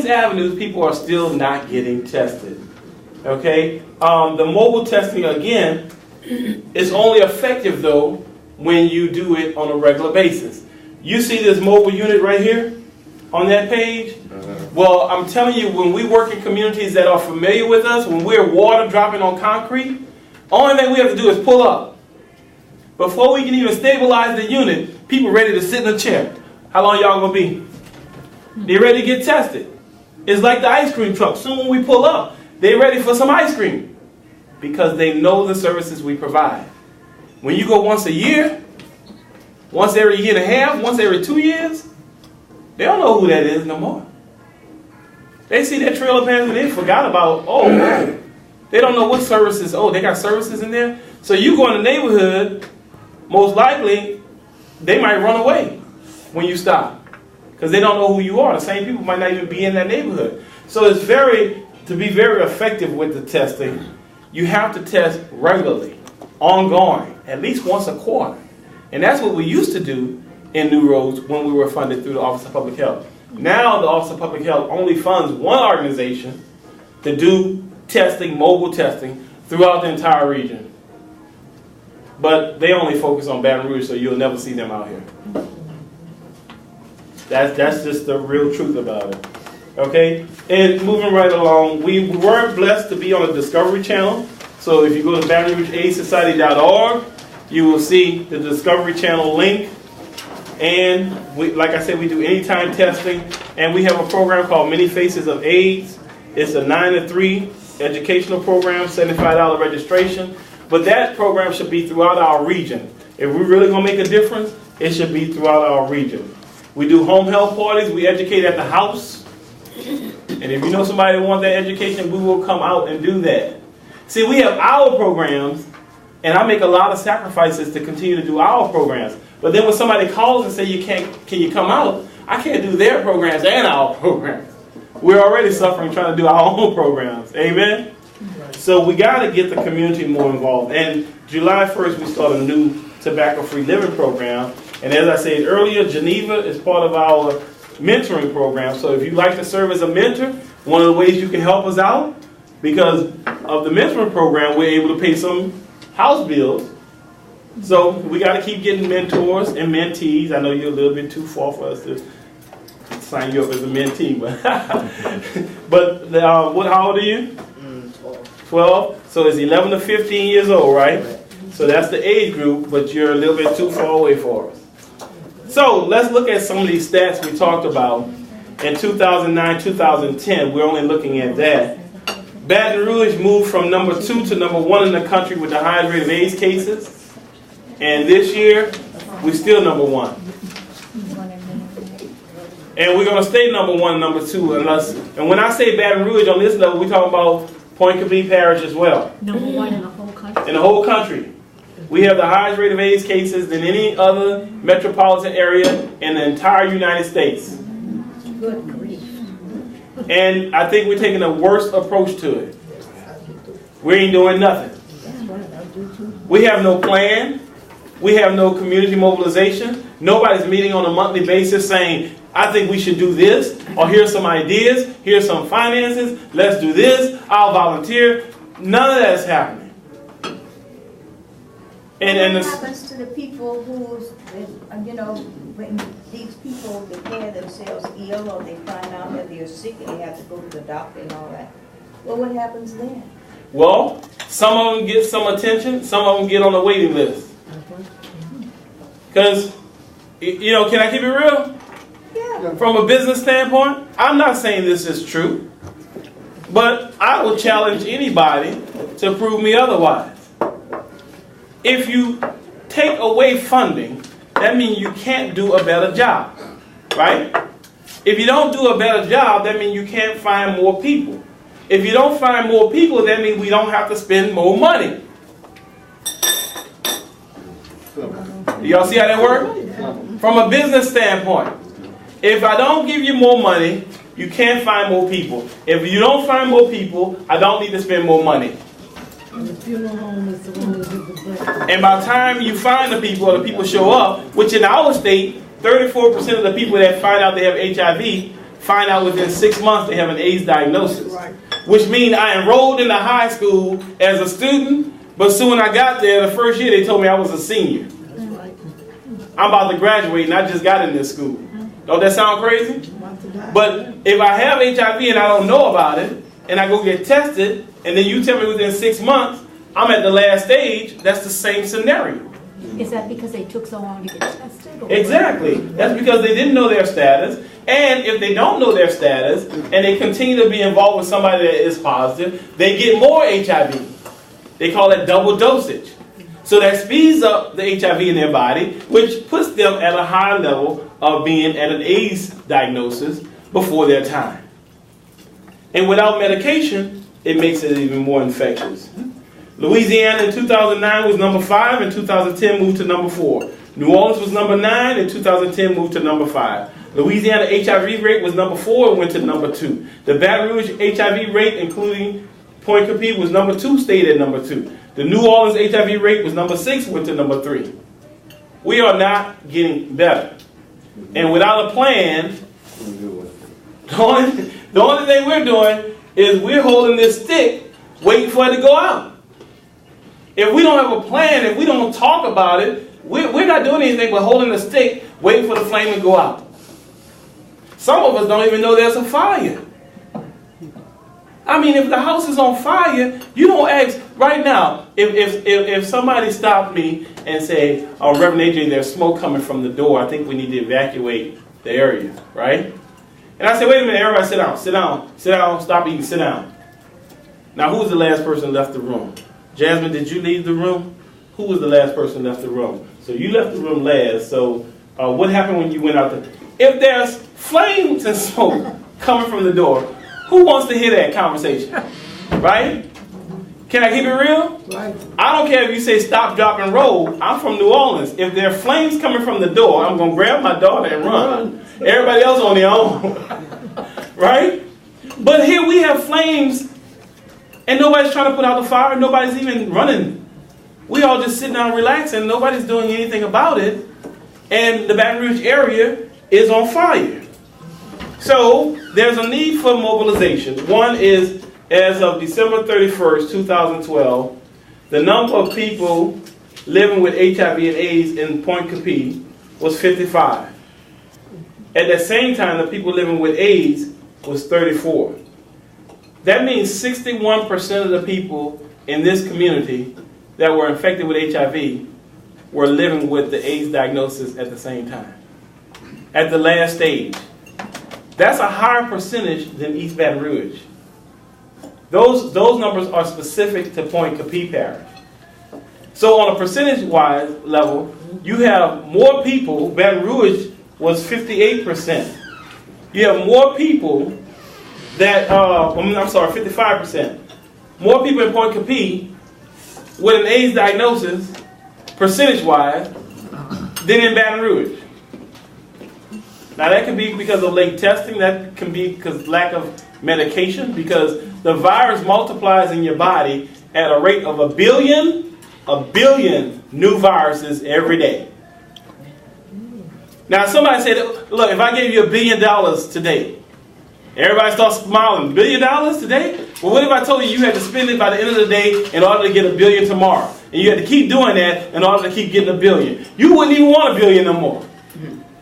these avenues, people are still not getting tested. Okay? The mobile testing, again, is only effective, though, when you do it on a regular basis. You see this mobile unit right here on that page? Well, I'm telling you, when we work in communities that are familiar with us, when we're water dropping on concrete, only thing we have to do is pull up. Before we can even stabilize the unit, people ready to sit in a chair. How long y'all gonna be? They're ready to get tested. It's like the ice cream truck. Soon when we pull up, they're ready for some ice cream because they know the services we provide. When you go once a year, once every year and a half, once every 2 years, they don't know who that is no more. They see that trailer pants and they forgot about, they don't know what services, they got services in there. So you go in the neighborhood, most likely, they might run away when you stop. Because they don't know who you are. The same people might not even be in that neighborhood. So it's to be very effective with the testing, you have to test regularly, ongoing, at least once a quarter. And that's what we used to do in New Roads when we were funded through the Office of Public Health. Now the Office of Public Health only funds one organization to do testing, mobile testing, throughout the entire region. But they only focus on Baton Rouge, so you'll never see them out here. That's just the real truth about it. Okay? And moving right along, we were blessed to be on the Discovery Channel. So if you go to BatonRougeAIDSociety.org, you will see the Discovery Channel link. And like I said, we do anytime testing. And we have a program called Many Faces of AIDS. It's a 9 to 3 educational program, $75 registration. But that program should be throughout our region. If we're really going to make a difference, it should be throughout our region. We do home health parties. We educate at the house. And if you know somebody that wants that education, we will come out and do that. See, we have our programs, and I make a lot of sacrifices to continue to do our programs. But then when somebody calls and say, can you come out? I can't do their programs and our programs. We're already suffering trying to do our own programs. Amen? So we got to get the community more involved. And July 1st, we start a new tobacco-free living program. And as I said earlier, Geneva is part of our mentoring program. So if you'd like to serve as a mentor, one of the ways you can help us out, because of the mentoring program, we're able to pay some house bills. So we got to keep getting mentors and mentees. I know you're a little bit too far for us to sign you up as a mentee, but how old are you? 12. So it's 11 to 15 years old, right? So that's the age group, but you're a little bit too far away for us. So let's look at some of these stats we talked about. In 2009, 2010, we're only looking at that. Baton Rouge moved from number 2 to number 1 in the country with the highest rate of AIDS cases. And this year, we're still number 1. And we're going to stay number 1 and number 2 and when I say Baton Rouge on this level, we're talking about Pointe Coupee Parish as well. Number 1 in the whole country. In the whole country. We have the highest rate of AIDS cases than any other metropolitan area in the entire United States. Good grief. And I think we're taking a worse approach to it. We ain't doing nothing. We have no plan. We have no community mobilization. Nobody's meeting on a monthly basis saying, I think we should do this, or here's some ideas, here's some finances, let's do this, I'll volunteer. None of that's happening. And what happens to the people who's, when these people declare themselves ill or they find out that they're sick and they have to go to the doctor and all that? Well, what happens then? Well, some of them get some attention, some of them get on the waiting list. Because, can I keep it real? Yeah. From a business standpoint, I'm not saying this is true, but I will challenge anybody to prove me otherwise. If you take away funding, that means you can't do a better job, right? If you don't do a better job, that means you can't find more people. If you don't find more people, that means we don't have to spend more money. Y'all see how that works? From a business standpoint, if I don't give you more money, you can't find more people. If you don't find more people, I don't need to spend more money. And by the time you find the people or the people show up, which in our state, 34% of the people that find out they have HIV find out within 6 months they have an AIDS diagnosis. Right. Which means I enrolled in the high school as a student, but soon when I got there, the first year they told me I was a senior. That's right. I'm about to graduate and I just got in this school. Don't that sound crazy? About to die. But if I have HIV and I don't know about it, and I go get tested, and then you tell me within 6 months I'm at the last stage, that's the same scenario. Is that because they took so long to get tested? Or Exactly. That's because they didn't know their status. And if they don't know their status, and they continue to be involved with somebody that is positive, they get more HIV. They call it double dosage. So that speeds up the HIV in their body, which puts them at a higher level of being at an AIDS diagnosis before their time. And without medication, it makes it even more infectious. Louisiana in 2009 was number 5, and 2010 moved to number 4. New Orleans was number 9, and 2010 moved to number 5. Louisiana HIV rate was number 4 and went to number 2. The Baton Rouge HIV rate, including Pointe Coupee, was number 2, stayed at number 2. The New Orleans HIV rate was number 6, went to number 3. We are not getting better. And without a plan, the only thing we're doing is we're holding this stick, waiting for it to go out. If we don't have a plan, if we don't talk about it, we're not doing anything but holding the stick, waiting for the flame to go out. Some of us don't even know there's a fire. I mean, if the house is on fire, you don't ask right now. If somebody stopped me and say, "Oh, Reverend AJ, there's smoke coming from the door. I think we need to evacuate the area," right? And I said, "Wait a minute, everybody, sit down, sit down, sit down. Stop eating, sit down." Now, who was the last person left the room? Jasmine, did you leave the room? Who was the last person left the room? So you left the room last. So what happened when you went out there? If there's flames and smoke coming from the door, who wants to hear that conversation? Right? Can I keep it real? Right. I don't care if you say stop, drop, and roll. I'm from New Orleans. If there are flames coming from the door, I'm going to grab my daughter and run. Everybody else on their own. Right? But here we have flames, and nobody's trying to put out the fire. Nobody's even running. We all just sitting down relaxing. Nobody's doing anything about it. And the Baton Rouge area is on fire. So there's a need for mobilization. One is, as of December 31st, 2012, the number of people living with HIV and AIDS in Pointe Coupee was 55. At the same time, the people living with AIDS was 34. That means 61% of the people in this community that were infected with HIV were living with the AIDS diagnosis at the same time, at the last stage. That's a higher percentage than East Baton Rouge. Those numbers are specific to Pointe Coupee Parish. So on a percentage-wise level, you have more people. Baton Rouge was 58%. You have more people that, 55%. More people in Pointe Coupee with an AIDS diagnosis, percentage-wise, than in Baton Rouge. Now that can be because of late testing, that can be because of lack of medication, because the virus multiplies in your body at a rate of a billion new viruses every day. Now somebody said, look, if I gave you $1 billion today, everybody starts smiling. $1 billion today? Well, what if I told you had to spend it by the end of the day in order to get $1 billion tomorrow? And you had to keep doing that in order to keep getting $1 billion. You wouldn't even want $1 billion no more.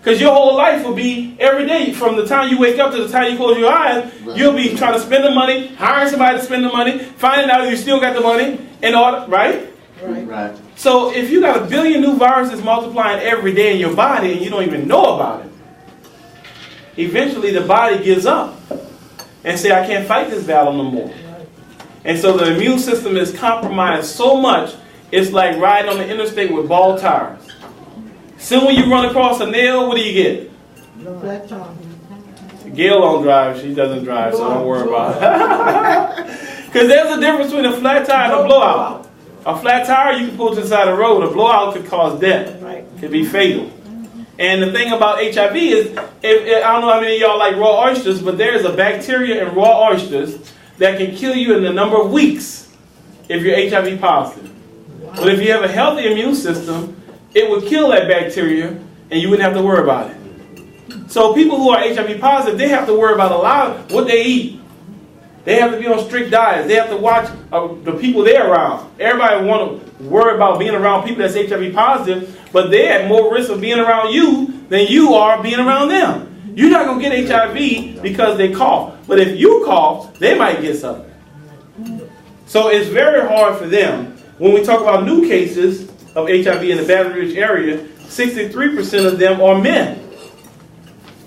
Because your whole life will be every day, from the time you wake up to the time you close your eyes, right. You'll be trying to spend the money, hiring somebody to spend the money, finding out if you still got the money, in order, right? Right. So if you got 1 billion new viruses multiplying every day in your body and you don't even know about it, eventually the body gives up and say, I can't fight this battle no more. Right. And so the immune system is compromised so much, it's like riding on the interstate with bald tires. Soon when you run across a nail, what do you get? Flat tire. Gail don't drive. She doesn't drive, so don't worry about it. Because there's a difference between a flat tire and a blowout. A flat tire you can pull to the side of the road. A blowout could cause death. Right. Could be fatal. And the thing about HIV is, I don't know how many of y'all like raw oysters, but there's a bacteria in raw oysters that can kill you in a number of weeks if you're HIV positive. Wow. But if you have a healthy immune system, it would kill that bacteria, and you wouldn't have to worry about it. So people who are HIV positive, they have to worry about a lot of what they eat. They have to be on strict diets. They have to watch the people they're around. Everybody want to worry about being around people that's HIV positive, but they're at more risk of being around you than you are being around them. You're not going to get HIV because they cough. But if you cough, they might get something. So it's very hard for them. When we talk about new cases of HIV in the Baton Rouge area, 63% of them are men.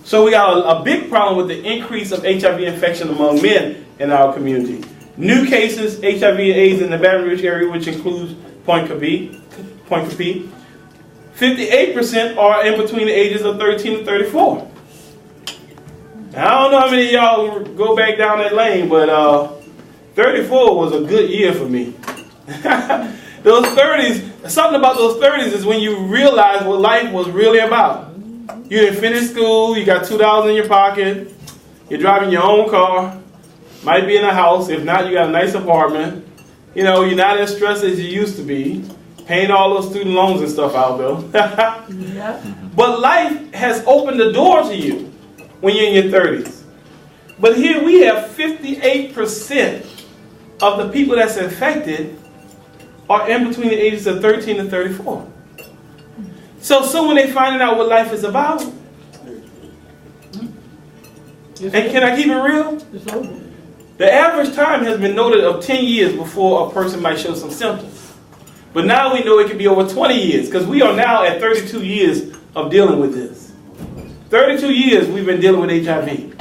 So we got a big problem with the increase of HIV infection among men in our community. New cases, HIV and AIDS in the Baton Rouge area, which includes Pointe Coupee, 58% are in between the ages of 13 and 34. Now, I don't know how many of y'all go back down that lane, but 34 was a good year for me. Those 30s, something about those 30s is when you realize what life was really about. You didn't finish school, you got $2 in your pocket, you're driving your own car, might be in a house, if not you got a nice apartment. You know, you're not as stressed as you used to be, paying all those student loans and stuff out though. But life has opened the door to you when you're in your 30s. But here we have 58% of the people that's infected are in between the ages of 13 and 34. So when they find out what life is about, and can I keep it real? The average time has been noted of 10 years before a person might show some symptoms. But now we know it could be over 20 years, because we are now at 32 years of dealing with this. 32 years we've been dealing with HIV.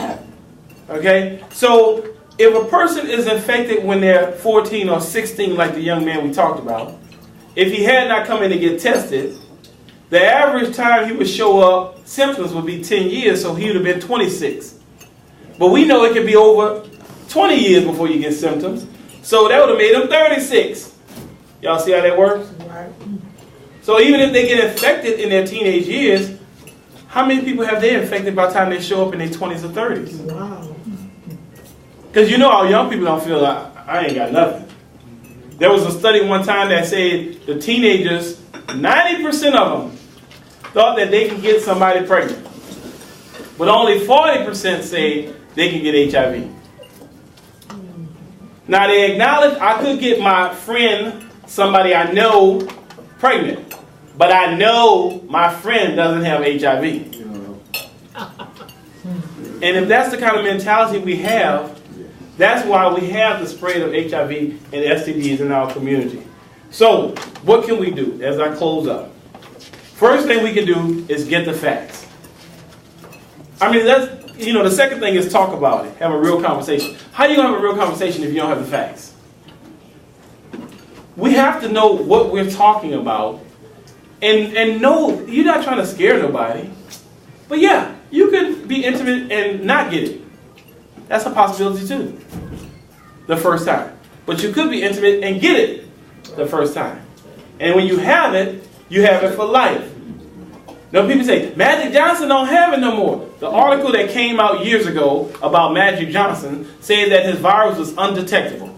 Okay? So if a person is infected when they're 14 or 16, like the young man we talked about, if he had not come in to get tested, the average time he would show up, symptoms would be 10 years, so he would have been 26. But we know it could be over 20 years before you get symptoms, so that would have made him 36. Y'all see how that works? Right. So even if they get infected in their teenage years, how many people have they infected by the time they show up in their 20s or 30s? Wow. Because you know our young people don't feel like, I ain't got nothing. There was a study one time that said the teenagers, 90% of them thought that they can get somebody pregnant. But only 40% say they can get HIV. Now they acknowledge I could get my friend, somebody I know, pregnant. But I know my friend doesn't have HIV. And if that's the kind of mentality we have, that's why we have the spread of HIV and STDs in our community. So, what can we do as I close up? First thing we can do is get the facts. I mean, the second thing is talk about it. Have a real conversation. How are you going to have a real conversation if you don't have the facts? We have to know what we're talking about and know you're not trying to scare nobody. But yeah, you could be intimate and not get it. That's a possibility too. The first time. But you could be intimate and get it the first time. And when you have it for life. Now people say, Magic Johnson don't have it no more. The article that came out years ago about Magic Johnson said that his virus was undetectable.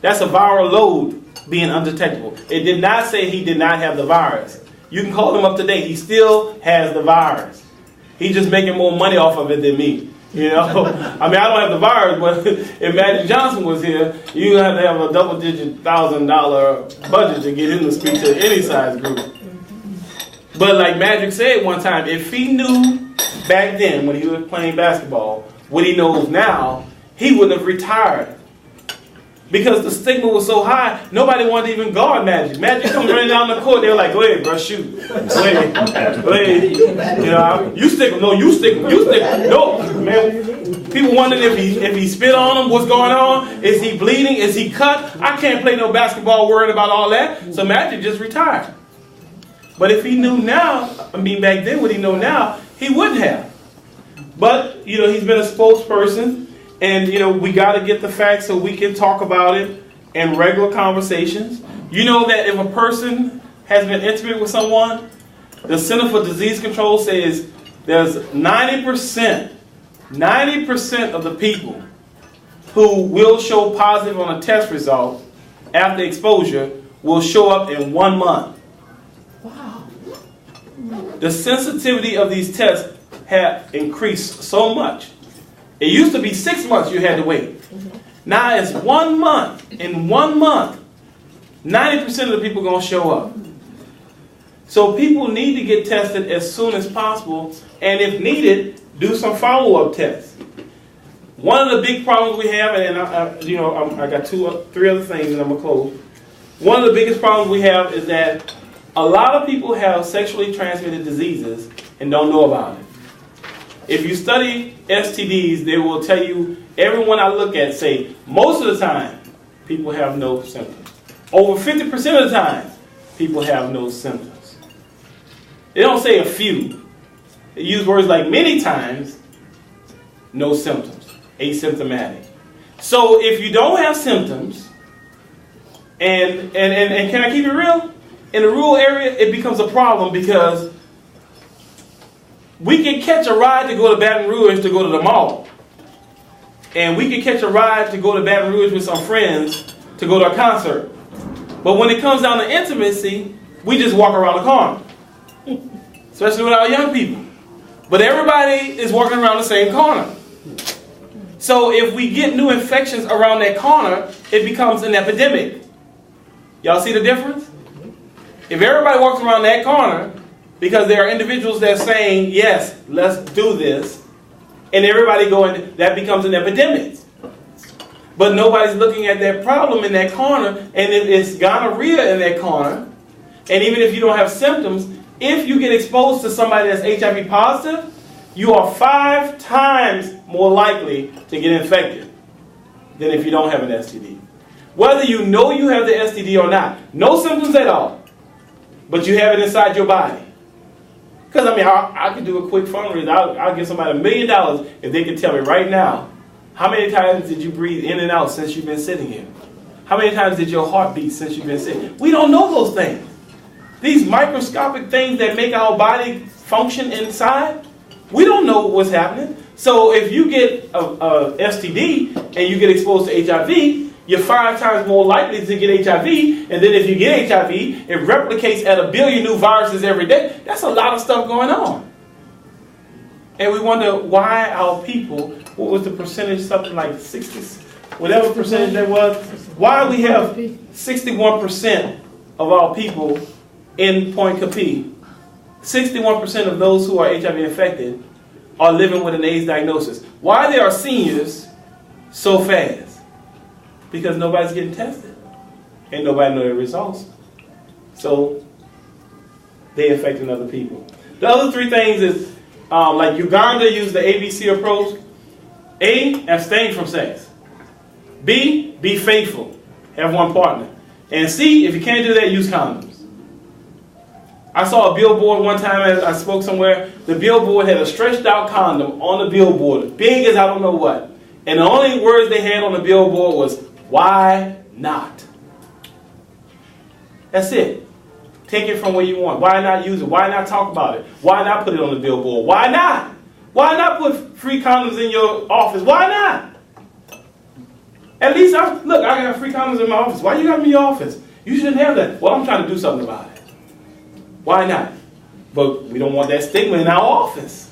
That's a viral load being undetectable. It did not say he did not have the virus. You can call him up today. He still has the virus. He's just making more money off of it than me. You know, I mean, I don't have the virus, but if Magic Johnson was here, you have to have a double-digit $1,000 budget to get him to speak to any size group. But like Magic said one time, if he knew back then when he was playing basketball what he knows now, he wouldn't have retired. Because the stigma was so high, nobody wanted to even guard Magic. Magic comes running down the court, they're like, go ahead, bro, shoot. Go ahead. You know, you stick him. No, you stick him. You stick him. No, man. People wondered if he spit on him, what's going on? Is he bleeding? Is he cut? I can't play no basketball worried about all that. So Magic just retired. But if he knew now, I mean back then what he know now, he wouldn't have. But, you know, he's been a spokesperson. And, you know, we got to get the facts so we can talk about it in regular conversations. You know that if a person has been intimate with someone, the Center for Disease Control says there's 90% of the people who will show positive on a test result after exposure will show up in 1 month. Wow. The sensitivity of these tests have increased so much. It used to be 6 months you had to wait. Now it's 1 month. In 1 month, 90% of the people are going to show up. So people need to get tested as soon as possible, and if needed, do some follow-up tests. One of the big problems we have, and I got three other things, and I'm gonna close. One of the biggest problems we have is that a lot of people have sexually transmitted diseases and don't know about it. If you study STDs, they will tell you, everyone I look at say, most of the time, people have no symptoms. Over 50% of the time, people have no symptoms. They don't say a few. They use words like many times, no symptoms, asymptomatic. So if you don't have symptoms, and can I keep it real? In the rural area, it becomes a problem because we can catch a ride to go to Baton Rouge to go to the mall. And we can catch a ride to go to Baton Rouge with some friends to go to a concert. But when it comes down to intimacy, we just walk around the corner. Especially with our young people. But everybody is walking around the same corner. So if we get new infections around that corner, it becomes an epidemic. Y'all see the difference? If everybody walks around that corner, because there are individuals that are saying, yes, let's do this, and everybody going, that becomes an epidemic. But nobody's looking at that problem in that corner, and if it's gonorrhea in that corner, and even if you don't have symptoms, if you get exposed to somebody that's HIV positive, you are 5 times more likely to get infected than if you don't have an STD. Whether you know you have the STD or not, no symptoms at all, but you have it inside your body. Because I could do a quick fundraiser. I'll give somebody $1 million if they can tell me right now, how many times did you breathe in and out since you've been sitting here? How many times did your heart beat since you've been sitting? We don't know those things. These microscopic things that make our body function inside, we don't know what's happening. So if you get a STD and you get exposed to HIV, you're 5 times more likely to get HIV. And then if you get HIV, it replicates at 1 billion new viruses every day. That's a lot of stuff going on. And we wonder why our people, what was the percentage, something like 60, whatever percentage that was, why we have 61% of our people in Pointe Coupee, 61% of those who are HIV infected are living with an AIDS diagnosis. Why there are seniors so fast? Because nobody's getting tested. And nobody knows the results. So they're affecting other people. The other 3 things is, like Uganda used the ABC approach. A, abstain from sex. B, be faithful. Have one partner. And C, if you can't do that, use condoms. I saw a billboard one time as I spoke somewhere. The billboard had a stretched out condom on the billboard, big as I don't know what. And the only words they had on the billboard was, why not? That's it. Take it from where you want. Why not use it? Why not talk about it? Why not put it on the billboard? Why not? Why not put free condoms in your office? Why not? At least, I got free condoms in my office. Why you got them in your office? You shouldn't have that. Well, I'm trying to do something about it. Why not? But we don't want that stigma in our office.